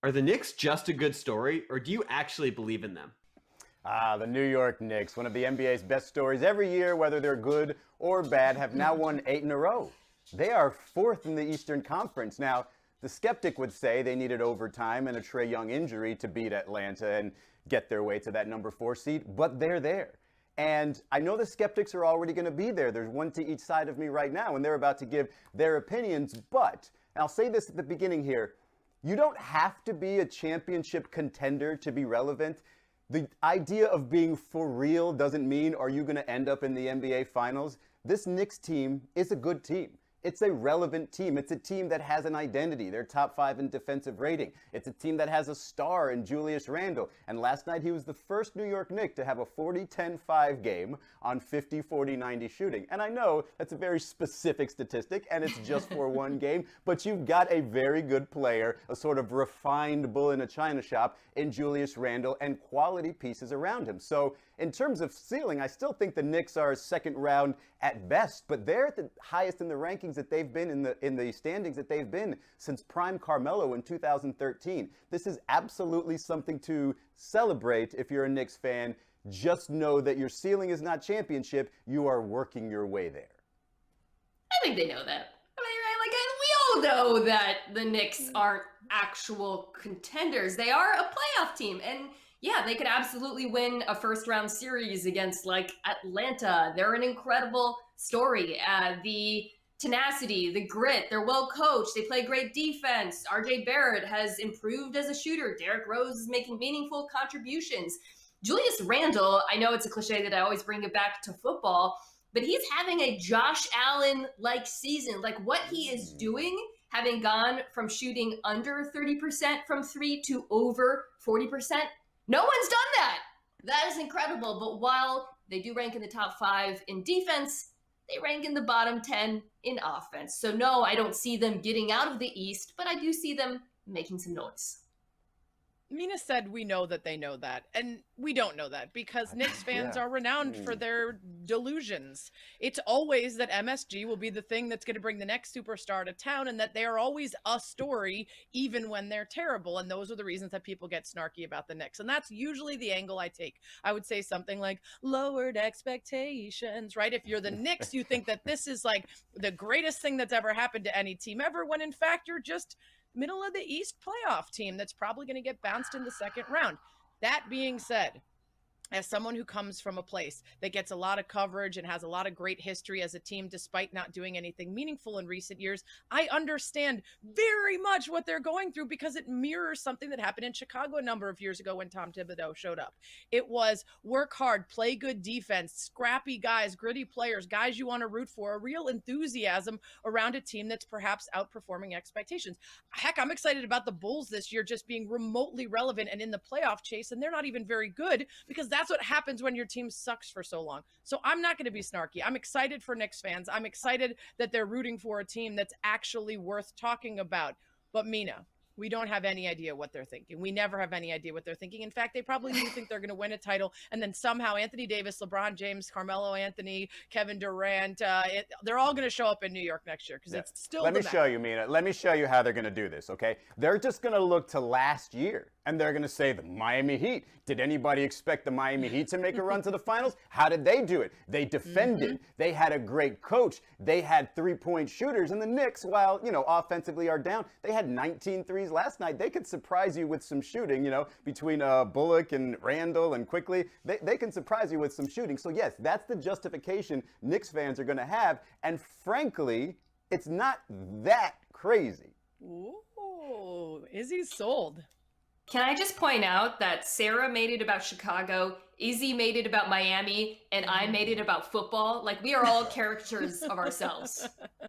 Are the Knicks just a good story, or do you actually believe in them? The New York Knicks, one of the NBA's best stories every year, whether they're good or bad, have now won 8 in a row. They are fourth in the Eastern Conference. Now, the skeptic would say they needed overtime and a Trae Young injury to beat Atlanta and get their way to that number 4 seed, but they're there. And I know the skeptics are already going to be there. There's one to each side of me right now, and they're about to give their opinions. But, and I'll say this at the beginning here, you don't have to be a championship contender to be relevant. The idea of being for real doesn't mean are you going to end up in the NBA Finals. This Knicks team is a good team. It's a relevant team. It's a team that has an identity. They're top 5 in defensive rating. It's a team that has a star in Julius Randle. And last night he was the first New York Knick to have a 40-10-5 game on 50-40-90 shooting. And I know that's a very specific statistic and it's just for one game, but you've got a very good player, a sort of refined bull in a china shop in Julius Randle and quality pieces around him. So in terms of ceiling, I still think the Knicks are second round at best, but they're at the highest in the rankings that they've been in the standings that they've been since prime Carmelo in 2013. This is absolutely something to celebrate if you're a Knicks fan. Just know that your ceiling is not championship. You are working your way there. I think they know that. I mean, right? Like, we all know that the Knicks aren't actual contenders. They are a playoff team. And yeah, they could absolutely win a first round series against like Atlanta. They're an incredible story. The tenacity, the grit, they're well coached. They play great defense. RJ Barrett has improved as a shooter. Derrick Rose is making meaningful contributions. Julius Randle, I know it's a cliche that I always bring it back to football, but he's having a Josh Allen-like season. Like what he is doing, having gone from shooting under 30% from three to over 40%, no one's done that. That is incredible. But while they do rank in the top 5 in defense, they rank in the bottom 10 in offense. So no, I don't see them getting out of the East, but I do see them making some noise. Mina said we know that they know that, and we don't know that because Knicks fans are renowned for their delusions. It's always that MSG will be the thing that's going to bring the next superstar to town and that they are always a story even when they're terrible, and those are the reasons that people get snarky about the Knicks, and that's usually the angle I take. I would say something like lowered expectations, right? If you're the Knicks, you think that this is like the greatest thing that's ever happened to any team ever, when in fact you're just middle of the East playoff team that's probably going to get bounced in the second round. That being said, as someone who comes from a place that gets a lot of coverage and has a lot of great history as a team, despite not doing anything meaningful in recent years, I understand very much what they're going through because it mirrors something that happened in Chicago a number of years ago when Tom Thibodeau showed up. It was work hard, play good defense, scrappy guys, gritty players, guys you want to root for, a real enthusiasm around a team that's perhaps outperforming expectations. Heck, I'm excited about the Bulls this year just being remotely relevant and in the playoff chase, and they're not even very good because that's what happens when your team sucks for so long. So I'm not going to be snarky. I'm excited for Knicks fans. I'm excited that they're rooting for a team that's actually worth talking about. But Mina, we don't have any idea what they're thinking. We never have any idea what they're thinking. In fact, they probably do think they're going to win a title. And then somehow Anthony Davis, LeBron James, Carmelo Anthony, Kevin Durant, they're all going to show up in New York next year because it's still Let me show you, Mina. Let me show you how they're going to do this, okay? They're just going to look to last year. And they're going to say the Miami Heat. Did anybody expect the Miami Heat to make a run to the finals? How did they do it? They defended. They had a great coach. They had three-point shooters. And the Knicks, while, offensively are down, they had 19 threes last night. They could surprise you with some shooting, between Bullock and Randall and Quickly. They can surprise you with some shooting. So, yes, that's the justification Knicks fans are going to have. And frankly, it's not that crazy. Ooh, Izzy's sold. Can I just point out that Sarah made it about Chicago, Izzy made it about Miami, and I made it about football? Like, we are all characters of ourselves.